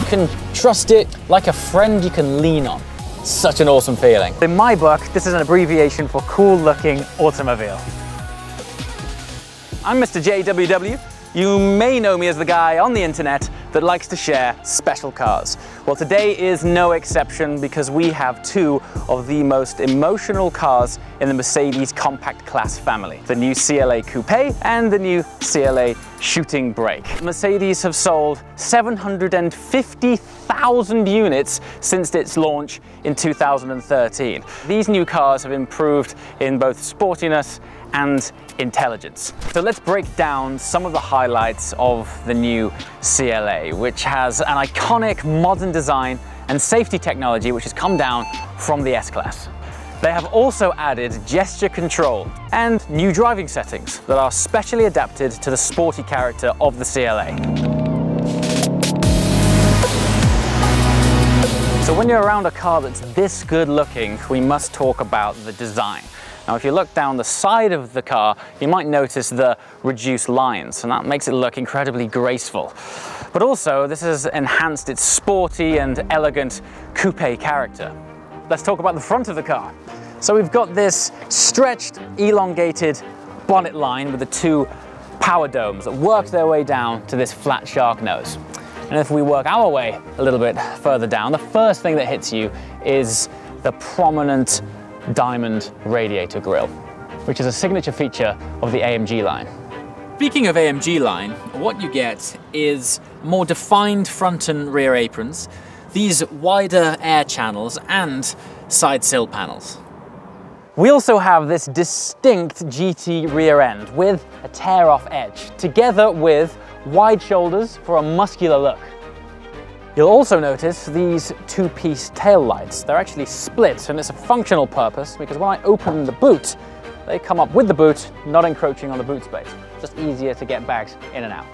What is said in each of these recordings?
can trust it like a friend you can lean on. Such an awesome feeling. In my book, this is an abbreviation for cool looking automobile. I'm MrJWW. You may know me as the guy on the internet that likes to share special cars. Well, today is no exception because we have two of the most emotional cars in the Mercedes compact class family. The new CLA Coupé and the new CLA Shooting Brake. Mercedes have sold 750,000 units since its launch in 2013. These new cars have improved in both sportiness and intelligence. So let's break down some of the highlights of the new CLA, which has an iconic modern design and safety technology which has come down from the S-Class. They have also added gesture control and new driving settings that are specially adapted to the sporty character of the CLA. So when you're around a car that's this good looking, we must talk about the design. Now, if you look down the side of the car, you might notice the reduced lines, and that makes it look incredibly graceful. But also, this has enhanced its sporty and elegant coupe character. Let's talk about the front of the car. So we've got this stretched, elongated bonnet line with the two power domes that work their way down to this flat shark nose. And if we work our way a little bit further down, the first thing that hits you is the prominent diamond radiator grille, which is a signature feature of the AMG line. Speaking of AMG line, what you get is more defined front and rear aprons, these wider air channels and side sill panels. We also have this distinct GT rear end with a tear-off edge, together with wide shoulders for a muscular look. You'll also notice these two-piece tail lights. They're actually split, and it's a functional purpose because when I open the boot, they come up with the boot, not encroaching on the boot space. Just easier to get bags in and out.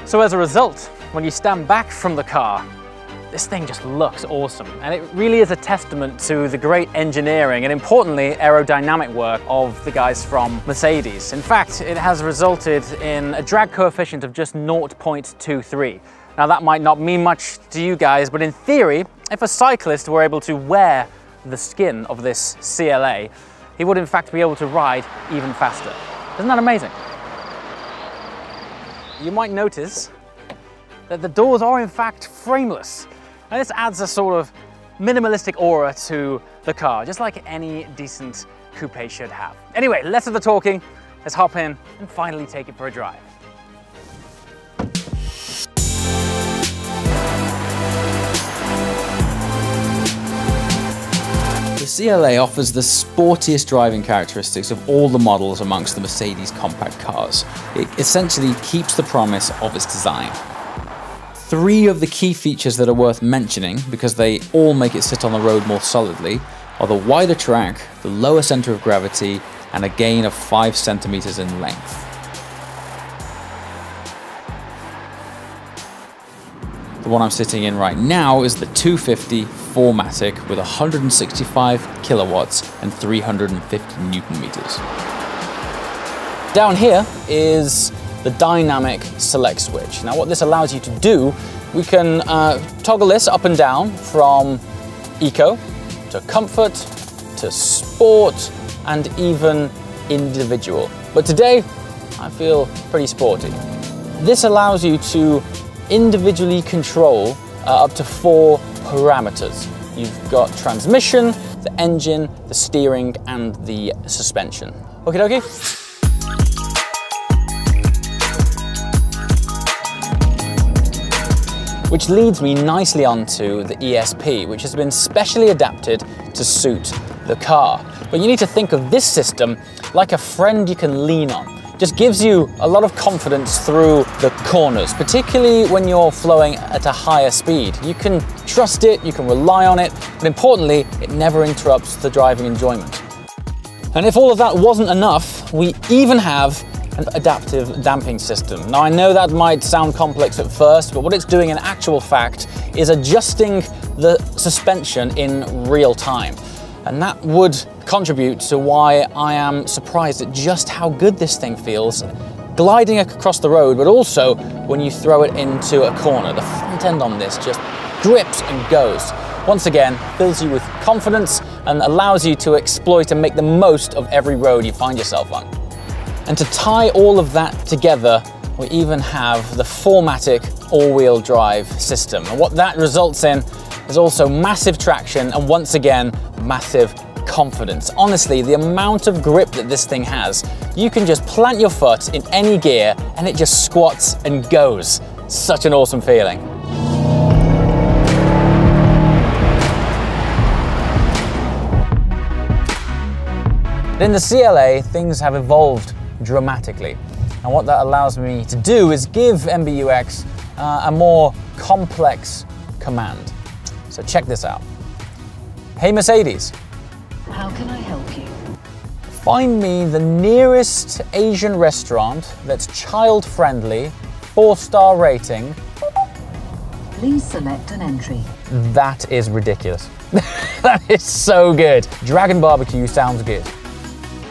So as a result, when you stand back from the car, this thing just looks awesome. And it really is a testament to the great engineering and, importantly, aerodynamic work of the guys from Mercedes. In fact, it has resulted in a drag coefficient of just 0.23. Now, that might not mean much to you guys, but in theory, if a cyclist were able to wear the skin of this CLA, he would in fact be able to ride even faster. Isn't that amazing? You might notice that the doors are in fact frameless. And this adds a sort of minimalistic aura to the car, just like any decent coupe should have. Anyway, less of the talking, let's hop in and finally take it for a drive. The CLA offers the sportiest driving characteristics of all the models amongst the Mercedes compact cars. It essentially keeps the promise of its design. Three of the key features that are worth mentioning, because they all make it sit on the road more solidly, are the wider track, the lower center of gravity, and a gain of 5 centimeters in length. The one I'm sitting in right now is the 250 4MATIC with 165 kilowatts and 350 Newton meters. Down here is the dynamic select switch. Now what this allows you to do, we can toggle this up and down from eco to comfort to sport and even individual. But today I feel pretty sporty. This allows you to individually control up to 4 parameters. You've got transmission, the engine, the steering and the suspension. Okie dokie? Which leads me nicely onto the ESP, which has been specially adapted to suit the car. But you need to think of this system like a friend you can lean on. Just gives you a lot of confidence through the corners, particularly when you're flowing at a higher speed. You can trust it, you can rely on it, but importantly, it never interrupts the driving enjoyment. And if all of that wasn't enough, we even have an adaptive damping system. Now I know that might sound complex at first, but what it's doing in actual fact is adjusting the suspension in real time. And that would contribute to why I am surprised at just how good this thing feels gliding across the road, but also when you throw it into a corner. The front end on this just grips and goes. Once again, fills you with confidence and allows you to exploit and make the most of every road you find yourself on. And to tie all of that together, we even have the 4MATIC all-wheel drive system. And what that results in is also massive traction and once again, massive confidence. Honestly, the amount of grip that this thing has, you can just plant your foot in any gear and it just squats and goes. Such an awesome feeling. In the CLA, things have evolved dramatically. And what that allows me to do is give MBUX a more complex command. So check this out. Hey Mercedes. How can I help you? Find me the nearest Asian restaurant that's child-friendly, 4-star rating. Please select an entry. That is ridiculous. That is so good. Dragon Barbecue sounds good.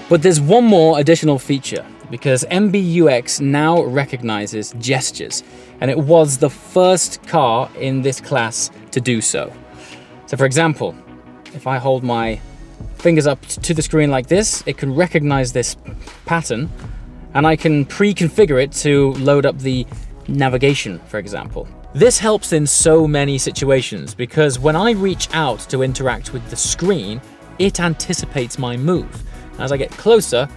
But there's one more additional feature, because MBUX now recognizes gestures, and it was the first car in this class to do so. So for example, if I hold my fingers up to the screen like this, it can recognize this pattern, and I can pre-configure it to load up the navigation, for example. This helps in so many situations, because when I reach out to interact with the screen, it anticipates my move. As I get closer,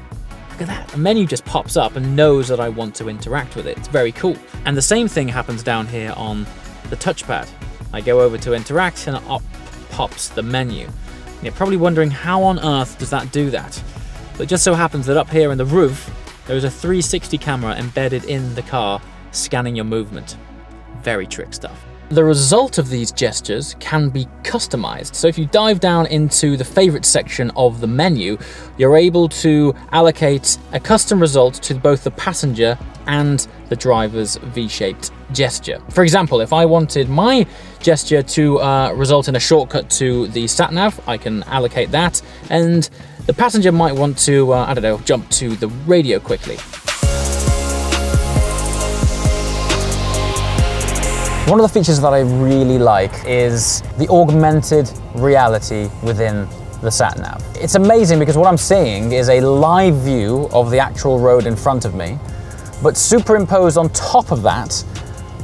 look at that, a menu just pops up and knows that I want to interact with it. It's very cool. And the same thing happens down here on the touchpad. I go over to interact and up pops the menu. And you're probably wondering how on earth does that do that? But it just so happens that up here in the roof, there is a 360 camera embedded in the car scanning your movement. Very trick stuff. The result of these gestures can be customized. So if you dive down into the favorite section of the menu, you're able to allocate a custom result to both the passenger and the driver's V-shaped gesture. For example, if I wanted my gesture to result in a shortcut to the sat-nav, I can allocate that, and the passenger might want to, I don't know, jump to the radio quickly. One of the features that I really like is the augmented reality within the sat-nav. It's amazing because what I'm seeing is a live view of the actual road in front of me, but superimposed on top of that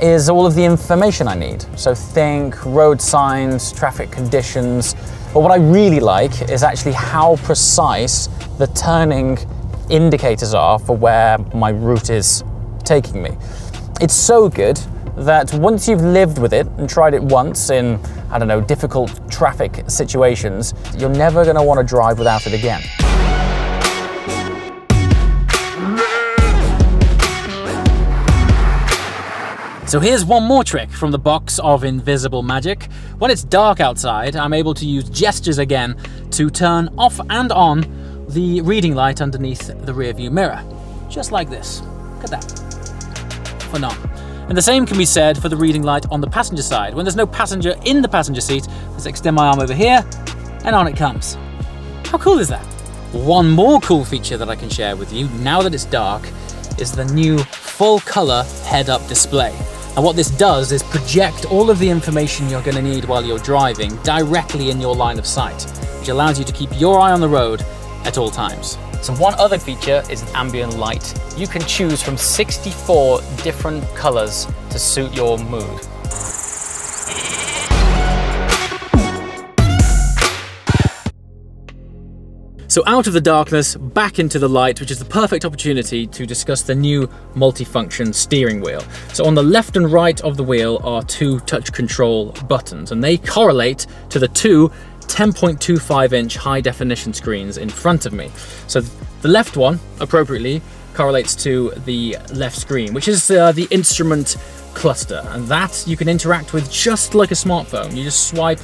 is all of the information I need. So think road signs, traffic conditions, but what I really like is actually how precise the turning indicators are for where my route is taking me. It's so good that once you've lived with it and tried it once in, I don't know, difficult traffic situations, you're never going to want to drive without it again. So here's one more trick from the box of invisible magic. When it's dark outside, I'm able to use gestures again to turn off and on the reading light underneath the rear view mirror. Just like this. Look at that. Phenomenal. And the same can be said for the reading light on the passenger side. When there's no passenger in the passenger seat, let's extend my arm over here, and on it comes. How cool is that? One more cool feature that I can share with you, now that it's dark, is the new full color head-up display. And what this does is project all of the information you're going to need while you're driving directly in your line of sight, which allows you to keep your eye on the road at all times. So one other feature is ambient light. You can choose from 64 different colors to suit your mood. So out of the darkness, back into the light, which is the perfect opportunity to discuss the new multifunction steering wheel. So on the left and right of the wheel are two touch control buttons, and they correlate to the two 10.25-inch high-definition screens in front of me. So the left one, appropriately, correlates to the left screen, which is the instrument cluster, and that you can interact with just like a smartphone. You just swipe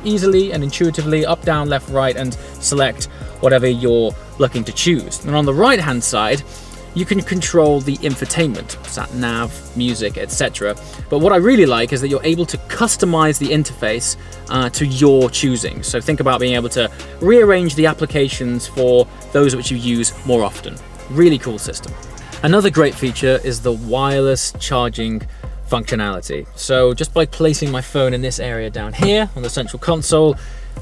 easily and intuitively up, down, left, right, and select whatever you're looking to choose. And on the right-hand side, you can control the infotainment, sat nav, music, etc. But what I really like is that you're able to customize the interface to your choosing. So think about being able to rearrange the applications for those which you use more often. Really cool system. Another great feature is the wireless charging functionality. So just by placing my phone in this area down here on the central console,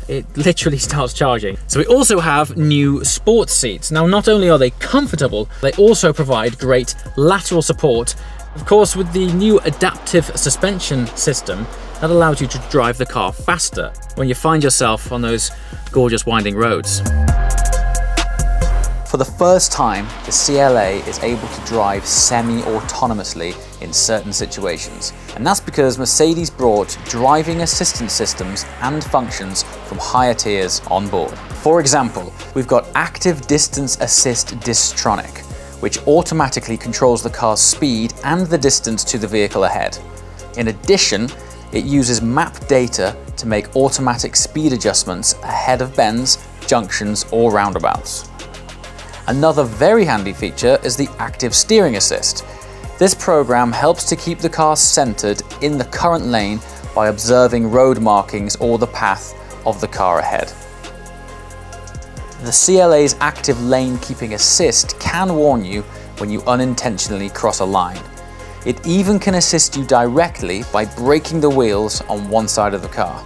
it literally starts charging. So we also have new sports seats. Now, not only are they comfortable, they also provide great lateral support. Of course, with the new adaptive suspension system, that allows you to drive the car faster when you find yourself on those gorgeous winding roads. For the first time, the CLA is able to drive semi-autonomously in certain situations. And that's because Mercedes brought driving assistance systems and functions from higher tiers on board. For example, we've got active distance assist Distronic, which automatically controls the car's speed and the distance to the vehicle ahead. In addition, it uses map data to make automatic speed adjustments ahead of bends, junctions, or roundabouts. Another very handy feature is the active steering assist. This program helps to keep the car centered in the current lane by observing road markings or the path of the car ahead. The CLA's active lane keeping assist can warn you when you unintentionally cross a line. It even can assist you directly by braking the wheels on one side of the car.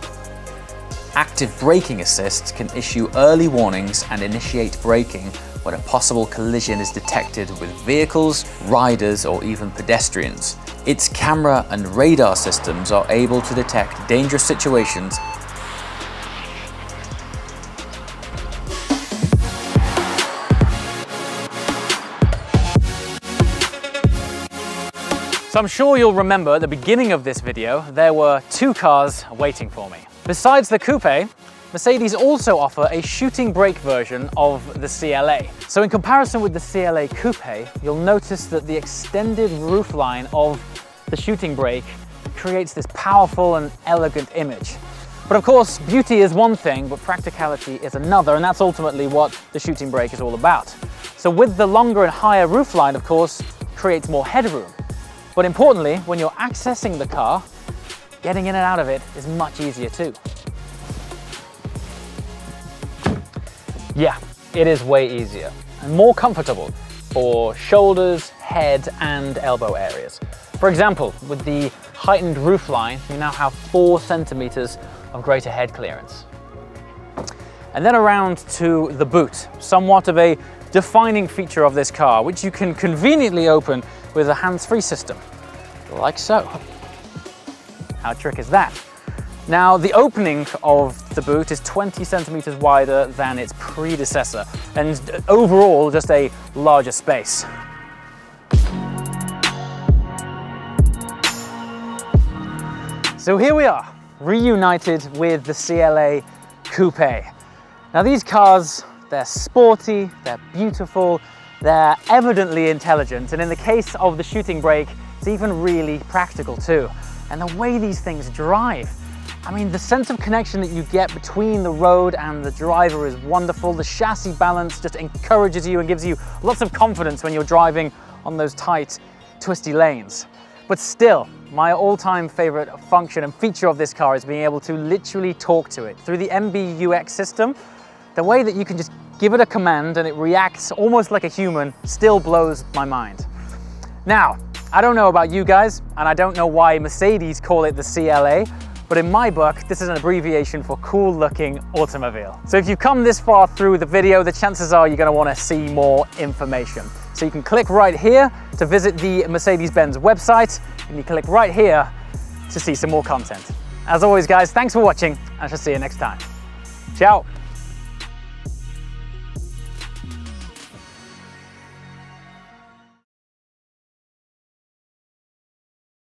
Active braking assist can issue early warnings and initiate braking when a possible collision is detected with vehicles, riders, or even pedestrians. Its camera and radar systems are able to detect dangerous situations . So I'm sure you'll remember at the beginning of this video, there were two cars waiting for me. Besides the Coupé, Mercedes also offer a shooting brake version of the CLA. So in comparison with the CLA Coupé, you'll notice that the extended roofline of the shooting brake creates this powerful and elegant image. But of course, beauty is one thing, but practicality is another, and that's ultimately what the shooting brake is all about. So with the longer and higher roofline, of course, creates more headroom. But importantly, when you're accessing the car, getting in and out of it is much easier too. Yeah, it is way easier and more comfortable for shoulders, head, and elbow areas. For example, with the heightened roofline, you now have 4 centimeters of greater head clearance. And then around to the boot, somewhat of a defining feature of this car, which you can conveniently open with a hands-free system, like so. How trick is that? Now, the opening of the boot is 20 centimeters wider than its predecessor, and overall just a larger space. So here we are, reunited with the CLA Coupé. Now these cars, they're sporty, they're beautiful, they're evidently intelligent, and in the case of the shooting brake, it's even really practical too. And the way these things drive, I mean, the sense of connection that you get between the road and the driver is wonderful. The chassis balance just encourages you and gives you lots of confidence when you're driving on those tight, twisty lanes. But still, my all-time favorite function and feature of this car is being able to literally talk to it. Through the MBUX system, the way that you can just give it a command and it reacts almost like a human still blows my mind. Now, I don't know about you guys, and I don't know why Mercedes call it the CLA, but in my book, this is an abbreviation for cool looking automobile. So if you've come this far through the video, the chances are you're going to want to see more information. So you can click right here to visit the Mercedes-Benz website, and you click right here to see some more content. As always guys, thanks for watching, and I shall see you next time. Ciao!